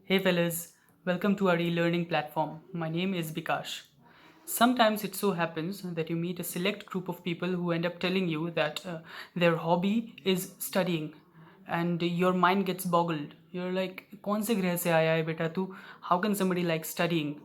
Hey fellas, welcome to our e-learning platform. My name is Bikash. Sometimes it so happens that you meet a select group of people who end up telling you that their hobby is studying and your mind gets boggled. You're like, कौन से ग्रह से आया है बेटा तू? How can somebody like studying?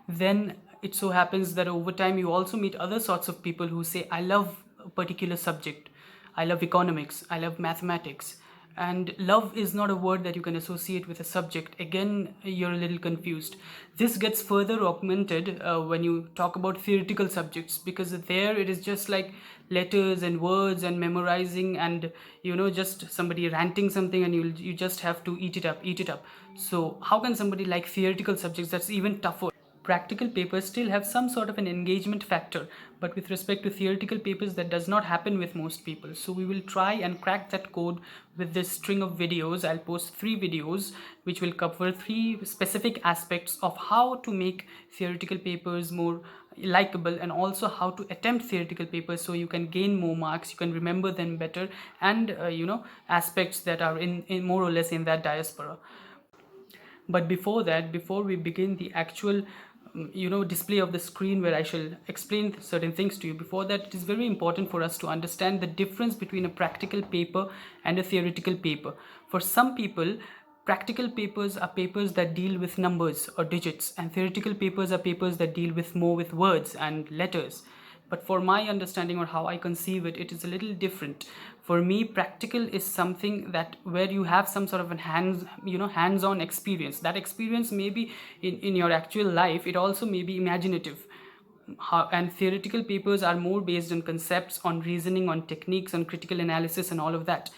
Then it so happens that over time you also meet other sorts of people who say, I love a particular subject. I love economics. I love mathematics. And love is not a word that you can associate with a subject. Again, you're a little confused. This gets further augmented when you talk about theoretical subjects, because there it is just like letters and words and memorizing and just somebody ranting something, and you just have to eat it up. So how can somebody like theoretical subjects? That's even tougher. Practical papers still have some sort of an engagement factor, but with respect to theoretical papers, that does not happen with most people. So we will try and crack that code with this string of videos. I'll post 3 videos which will cover 3 specific aspects of how to make theoretical papers more likable, and also how to attempt theoretical papers so you can gain more marks, you can remember them better, and aspects that are in more or less in that diaspora. But before that, before we begin the actual display of the screen where I shall explain certain things to you, before that it is very important for us to understand the difference between a practical paper and a theoretical paper. For some people, practical papers are papers that deal with numbers or digits, and theoretical papers are papers that deal with more with words and letters. But for my understanding, or how I conceive it, it is a little different. For me, practical is something that where you have some sort of an hands-on experience. That experience may be in your actual life, it also may be imaginative. And theoretical papers are more based on concepts, on reasoning, on techniques, on critical analysis, and all of that.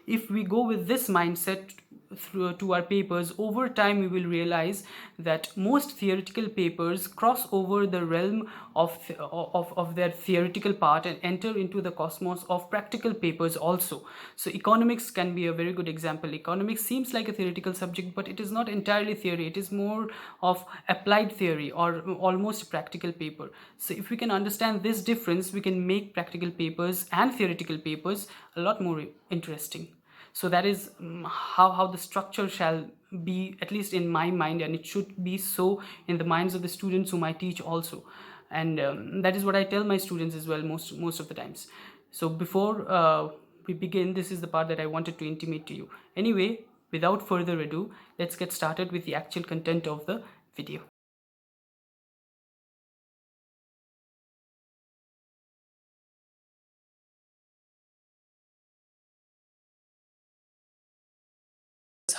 If we go with this mindset through to our papers, over time we will realize that most theoretical papers cross over the realm of their theoretical part and enter into the cosmos of practical papers also. So economics can be a very good example. Economics seems like a theoretical subject, but it is not entirely theory, it is more of applied theory or almost practical paper. So if we can understand this difference, we can make practical papers and theoretical papers a lot more interesting. So that is how the structure shall be, at least in my mind, and it should be so in the minds of the students whom I teach also. And that is what I tell my students as well, most of the times. So before we begin, this is the part that I wanted to intimate to you. Anyway, without further ado, let's get started with the actual content of the video.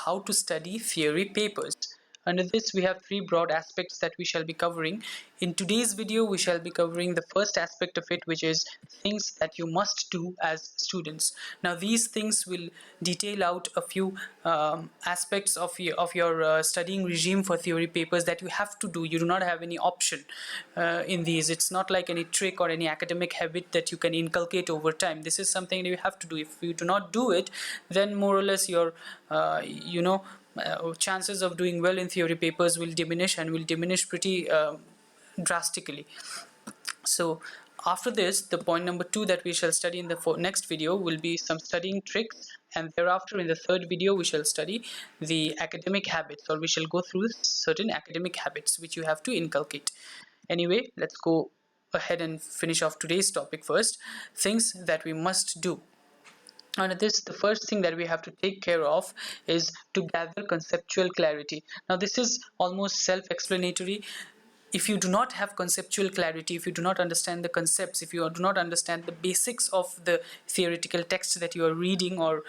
How to study theory papers. Under this, we have 3 broad aspects that we shall be covering. In today's video, we shall be covering the first aspect of it, which is things that you must do as students. Now, these things will detail out a few aspects of your studying regime for theory papers that you have to do. You do not have any option in these. It's not like any trick or any academic habit that you can inculcate over time. This is something that you have to do. If you do not do it, then more or less your chances of doing well in theory papers will diminish, and will diminish pretty drastically. So after this, the point number 2 that we shall study in the next video will be some studying tricks, and thereafter in the third video we shall study the academic habits, or we shall go through certain academic habits which you have to inculcate. Anyway, let's go ahead and finish off today's topic first. Things that we must do. And this, the first thing that we have to take care of is to gather conceptual clarity. Now this is almost self-explanatory. If you do not have conceptual clarity, if you do not understand the concepts, if you do not understand the basics of the theoretical text that you are reading or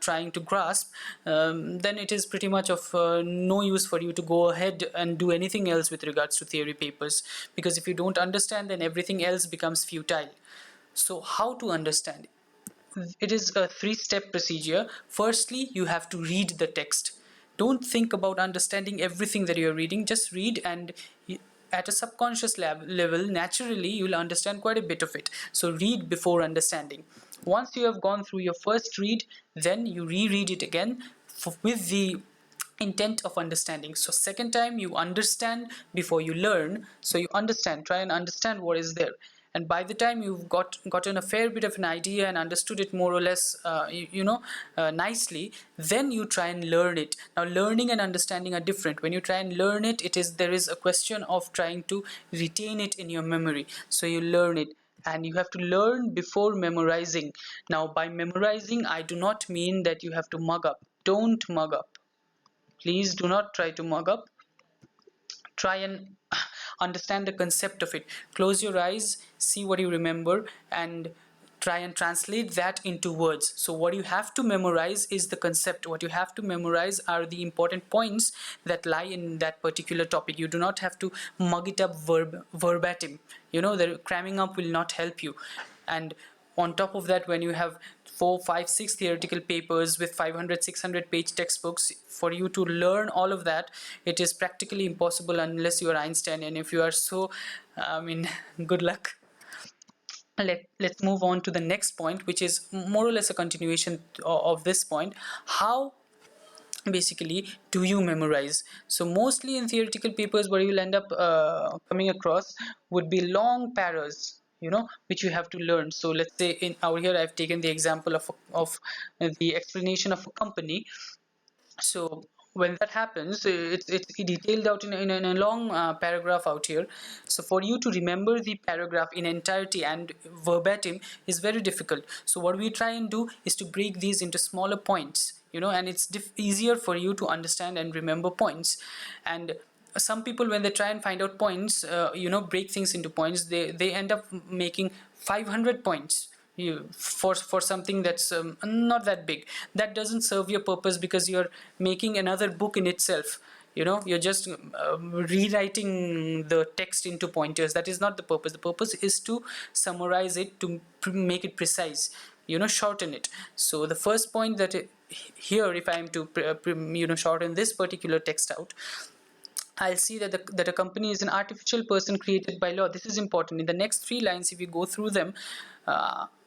trying to grasp, then it is pretty much of no use for you to go ahead and do anything else with regards to theory papers, because if you don't understand, then everything else becomes futile. So how to understand? It is a 3-step procedure. Firstly, you have to read the text. Don't think about understanding everything that you're reading. Just read, and at a subconscious level, naturally, you'll understand quite a bit of it. So read before understanding. Once you have gone through your first read, then you reread it again with the intent of understanding. So second time you understand before you learn. So you understand, try and understand what is there. and by the time you've gotten a fair bit of an idea and understood it more or less, nicely, then you try and learn it. Now learning and understanding are different. When you try and learn it, there is a question of trying to retain it in your memory. So you learn it, and you have to learn before memorizing. Now by memorizing, I do not mean that you have to mug up. Don't mug up. Please do not try to mug up. Try and understand the concept of it. Close your eyes, see what you remember, and try and translate that into words. So what you have to memorize is the concept. What you have to memorize are the important points that lie in that particular topic. You do not have to mug it up verbatim. The cramming up will not help you. And on top of that, when you have 4, 5, 6 theoretical papers with 500, 600 page textbooks, for you to learn all of that, it is practically impossible unless you are Einstein. And if you are so, I mean, good luck. Let's move on to the next point, which is more or less a continuation of this point. How basically do you memorize? So mostly in theoretical papers, what you'll end up coming across would be long paras, which you have to learn. So let's say in out here I've taken the example of the explanation of a company. So when that happens, it's detailed out in a long paragraph out here. So for you to remember the paragraph in entirety and verbatim is very difficult. So what we try and do is to break these into smaller points, and it's easier for you to understand and remember points. And some people, when they try and find out points, break things into points, they end up making 500 points for something that's not that big. That doesn't serve your purpose, because you're making another book in itself. You're just rewriting the text into pointers. That is not the purpose. The purpose is to summarize it, to make it precise, shorten it. So the first point here, if I am to shorten this particular text out, I'll see that a company is an artificial person created by law. This is important. In the next 3 lines, if you go through them,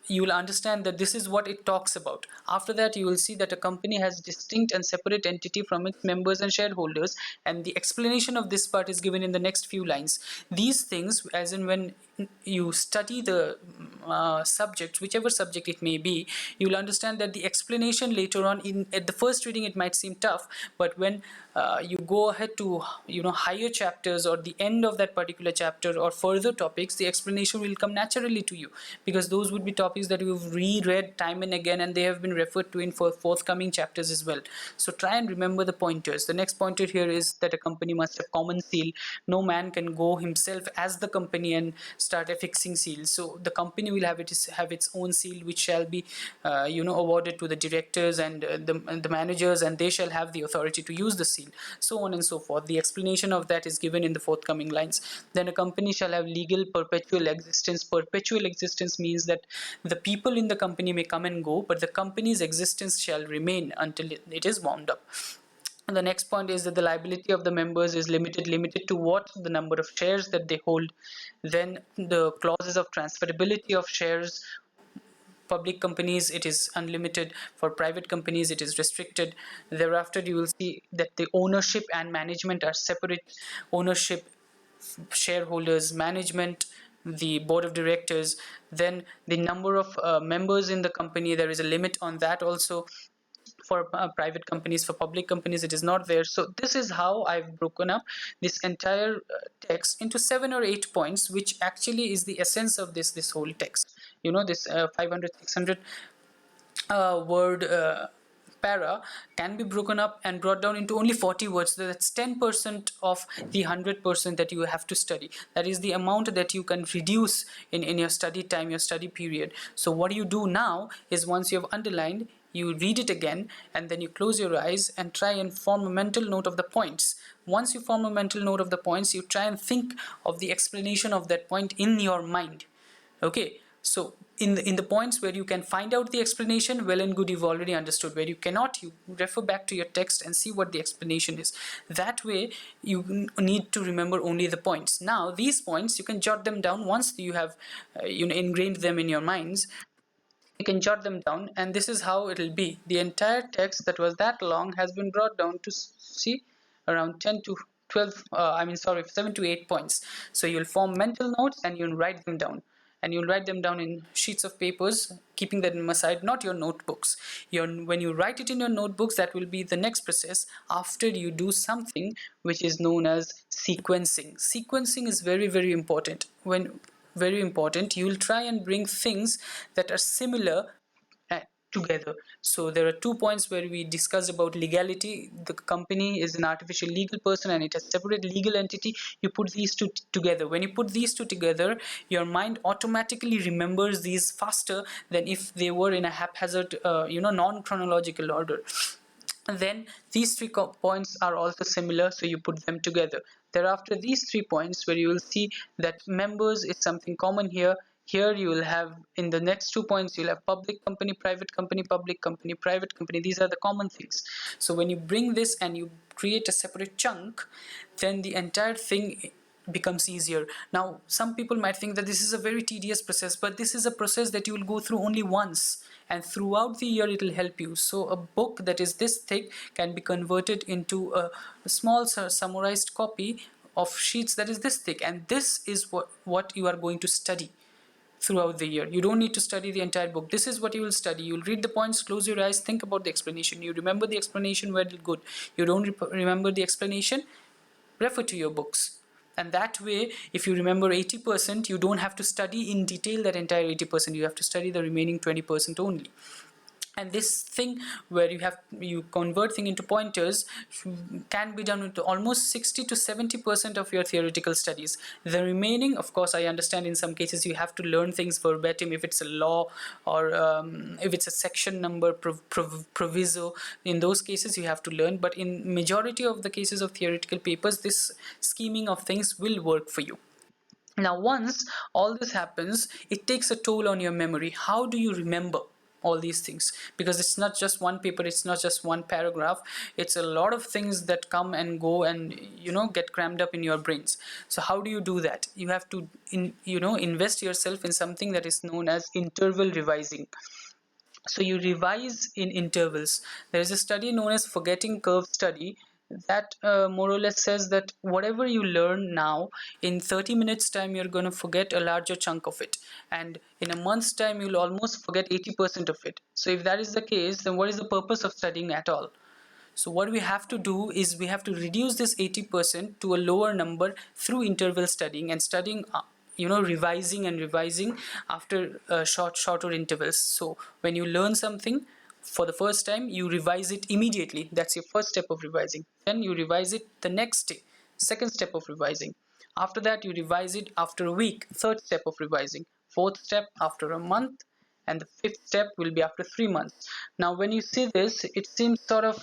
you will understand that this is what it talks about. After that, you will see that a company has distinct and separate entity from its members and shareholders, and the explanation of this part is given in the next few lines. These things, as in when you study the subject, whichever subject it may be, you will understand that the explanation later on, at the first reading, it might seem tough, but when you go ahead to higher chapters or the end of that particular chapter or further topics, the explanation will come naturally to you, because those would be topics that you've reread time and again, and they have been referred to in forthcoming chapters as well. So try and remember the pointers. The next pointer here is that a company must have common seal. No man can go himself as the company and start affixing seals. So the company will have its own seal, which shall be awarded to the directors and the managers, and they shall have the authority to use the seal, so on and so forth. The explanation of that is given in the forthcoming lines. Then a company shall have legal perpetual existence. Perpetual existence means that the people in the company may come and go, but the company's existence shall remain until it is wound up. And the next point is that the liability of the members is limited to what? The number of shares that they hold. Then the clauses of transferability of shares. Public companies, it is unlimited. For private companies, it is restricted. Thereafter, you will see that the ownership and management are separate. Ownership, shareholders, management, the board of directors. Then the number of members in the company, there is a limit on that also. For private companies, for public companies, it is not there. So this is how I've broken up this entire text into 7 or 8 points, which actually is the essence of this whole text. This 500, 600 word para can be broken up and brought down into only 40 words. So that's 10% of the 100% that you have to study. That is the amount that you can reduce in your study time, your study period. So what you do now is, once you have underlined, you read it again, and then you close your eyes and try and form a mental note of the points. Once you form a mental note of the points, you try and think of the explanation of that point in your mind. Okay, so in the points where you can find out the explanation, well and good, you've already understood. Where you cannot, you refer back to your text and see what the explanation is. That way you need to remember only the points. Now these points, you can jot them down. Once you have ingrained them in your minds, you can jot them down, and this is how it'll be. The entire text that was that long has been brought down to, see, around 10 to 12, 7 to 8 points. So you'll form mental notes and you'll write them down. and you'll write them down in sheets of papers, keeping them aside, not your notebooks. When you write it in your notebooks, that will be the next process after you do something which is known as sequencing. Sequencing is very, very important. Very important, you will try and bring things that are similar together. So there are 2 points where we discussed about legality. The company is an artificial legal person and it has separate legal entity. You put these two together. When you put these two together, your mind automatically remembers these faster than if they were in a haphazard, non-chronological order. And then these points are also similar, so you put them together. Thereafter, these 3 points where you will see that members is something common here. Here you will have, in the next 2 points, you'll have public company, public company, private company. These are the common things. So when you bring this and you create a separate chunk, then the entire thing becomes easier. Now, some people might think that this is a very tedious process, but this is a process that you will go through only once, and throughout the year it will help you. So a book that is this thick can be converted into a small summarized copy of sheets that is this thick, and this is what you are going to study throughout the year. You don't need to study the entire book. This is what you will study. You'll read the points, close your eyes, think about the explanation. You remember the explanation, well, good. You don't remember the explanation, refer to your books. And that way, if you remember 80%, you don't have to study in detail that entire 80%. You have to study the remaining 20% only. And this thing where you convert thing into pointers can be done with almost 60 to 70% of your theoretical studies. The remaining, of course, I understand in some cases you have to learn things verbatim if it's a law, or if it's a section number proviso. In those cases you have to learn, but in majority of the cases of theoretical papers, this scheming of things will work for you. Now, once all this happens, it takes a toll on your memory. How do you remember all these things? Because it's not just one paper, it's not just one paragraph, it's a lot of things that come and go and get crammed up in your brains. So how do you do that? You have to invest yourself in something that is known as interval revising. So you revise in intervals. There is a study known as forgetting curve study that more or less says that whatever you learn now, in 30 minutes time you're going to forget a larger chunk of it, and in a month's time you'll almost forget 80% of it. So if that is the case, then what is the purpose of studying at all? So what we have to do is we have to reduce this 80% to a lower number through interval studying, and studying revising and revising after shorter intervals. So when you learn something for the first time, you revise it immediately. That's your first step of revising. Then you revise it the next day, second step of revising. After that, you revise it after a week, third step of revising. Fourth step after a month, and the fifth step will be after 3 months. Now when you see this, it seems sort of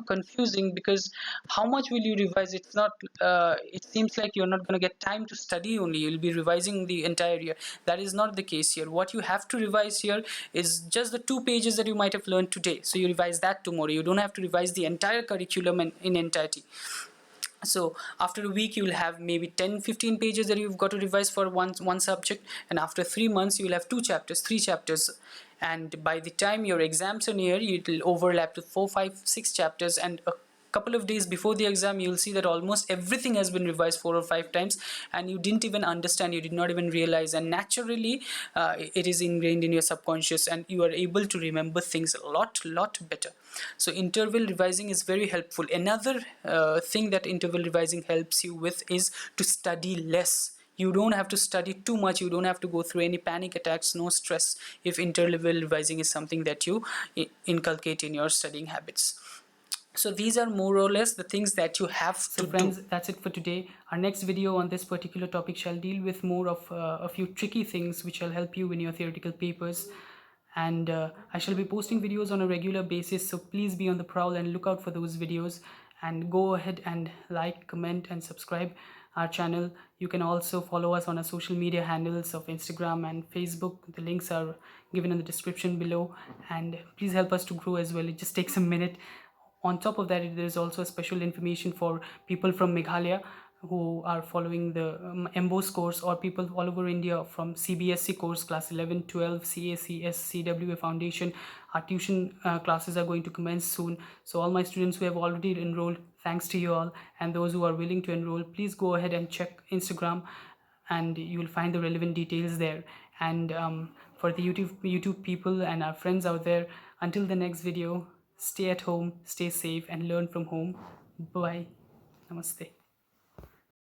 confusing, because how much will you revise? It seems like you're not going to get time to study, only you'll be revising the entire year. That is not the case here. What you have to revise here is just the 2 pages that you might have learned today, so you revise that tomorrow. You don't have to revise the entire curriculum in entirety. So after a week, you will have maybe 10-15 pages that you've got to revise for one subject, and after 3 months you will have 2 chapters, 3 chapters, and by the time your exams are near, it will overlap to 4, 5, 6 chapters, and a couple of days before the exam you'll see that almost everything has been revised 4 or 5 times, and you didn't even understand, you did not even realize, and naturally it is ingrained in your subconscious, and you are able to remember things a lot better. So interval revising is very helpful. Another thing that interval revising helps you with is to study less. You don't have to study too much, you don't have to go through any panic attacks, no stress, if interval revising is something that you inculcate in your studying habits. So these are more or less the things that you have to do. So friends, that's it for today. Our next video on this particular topic shall deal with more of a few tricky things which shall help you in your theoretical papers. And I shall be posting videos on a regular basis, so please be on the prowl and look out for those videos, and go ahead and like, comment and subscribe our channel. You can also follow us on our social media handles of Instagram and Facebook. The links are given in the description below, and please help us to grow as well. It just takes a minute. On top of that, there is also special information for people from Meghalaya who are following the MBOS course, or people all over India from CBSE course, class 11, 12, CACS, CWA Foundation. Our tuition classes are going to commence soon. So all my students who have already enrolled, thanks to you all, and those who are willing to enroll, please go ahead and check Instagram, and you will find the relevant details there. And for the YouTube people and our friends out there, until the next video, stay at home, stay safe, and learn from home. Bye. Namaste.